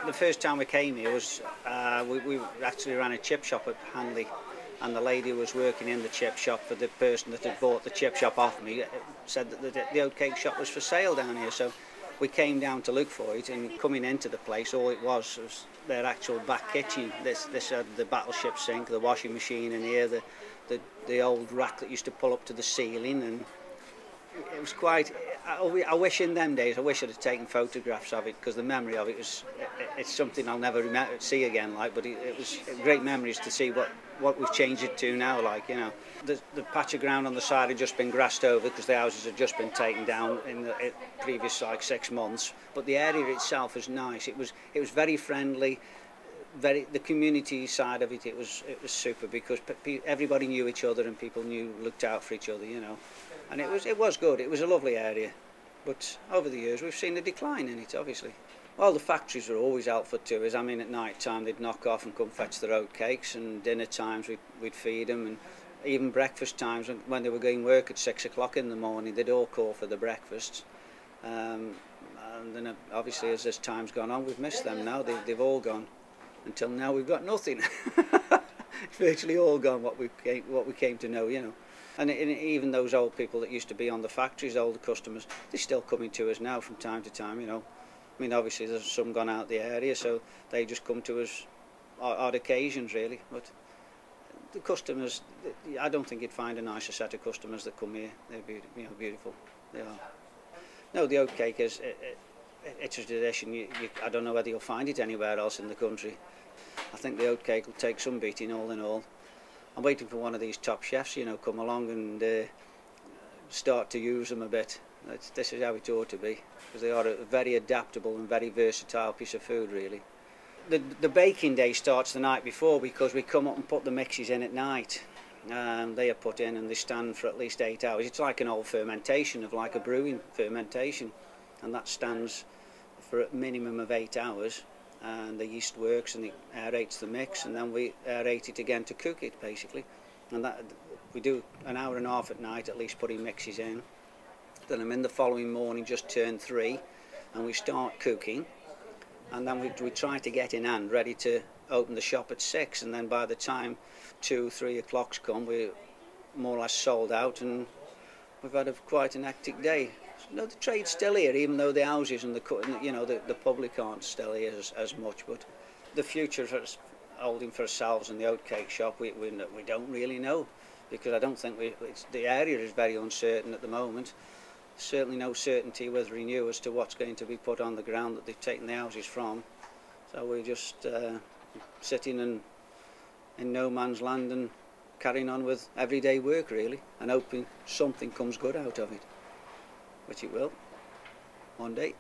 The first time we came here was we actually ran a chip shop at Hanley, and the lady who was working in the chip shop, for the person that had bought the chip shop off me, said that the Oatcake shop was for sale down here. So we came down to look for it, and coming into the place, all it was their actual back kitchen. This had the battleship sink, the washing machine in here, the old rack that used to pull up to the ceiling, and it was quite. I wish in them days, I wish I'd have taken photographs of it, because the memory of it it's something I'll never see again. Like, but it was great memories to see what we've changed it to now. Like, you know, the patch of ground on the side had just been grassed over because the houses had just been taken down in the previous like 6 months. But the area itself was nice. It was very friendly. The community side of it was super, because everybody knew each other and people looked out for each other, you know, and it was good. It was a lovely area, but over the years we've seen a decline in it, obviously. Well, the factories were always helpful to us. I mean, at night time they'd knock off and come fetch their oat cakes, and dinner times we'd feed them, and even breakfast times when they were going work at 6 o'clock in the morning, they'd all call for the breakfasts. And then obviously as this time's gone on, we've missed them now. They've all gone. Until now we've got nothing. It's virtually all gone, what we came to know, you know. And even those old people that used to be on the factories, older customers, they're still coming to us now from time to time, you know. I mean, obviously there's some gone out the area, so they just come to us odd occasions, really. But the customers, I don't think you'd find a nicer set of customers that come here. They're beautiful. They are. No, the oatcake is. It's a tradition. I don't know whether you'll find it anywhere else in the country. I think the oatcake will take some beating, all in all. I'm waiting for one of these top chefs, you know, come along and start to use them a bit. This is how it ought to be, because they are a very adaptable and very versatile piece of food, really. The baking day starts the night before, because we come up and put the mixes in at night. They are put in and they stand for at least 8 hours. It's like an old fermentation, of like a brewing fermentation, and that stands for a minimum of 8 hours, and the yeast works and it aerates the mix, and then we aerate it again to cook it, basically. And that we do an hour and a half at night at least, putting mixes in. Then I'm in the following morning, just turned 3, and we start cooking, and then we try to get in hand ready to open the shop at 6, and then by the time 2-3 o'clock's come, we're more or less sold out, and we've had quite an hectic day. No, the trade's still here, even though the houses and the public aren't still here as much. But the future is holding for ourselves in the oatcake shop, we don't really know, because I don't think the area is very uncertain at the moment. Certainly no certainty with Renew as to what's going to be put on the ground that they've taken the houses from. So we're just sitting in no man's land and carrying on with everyday work, really, and hoping something comes good out of it. Which it will, one day.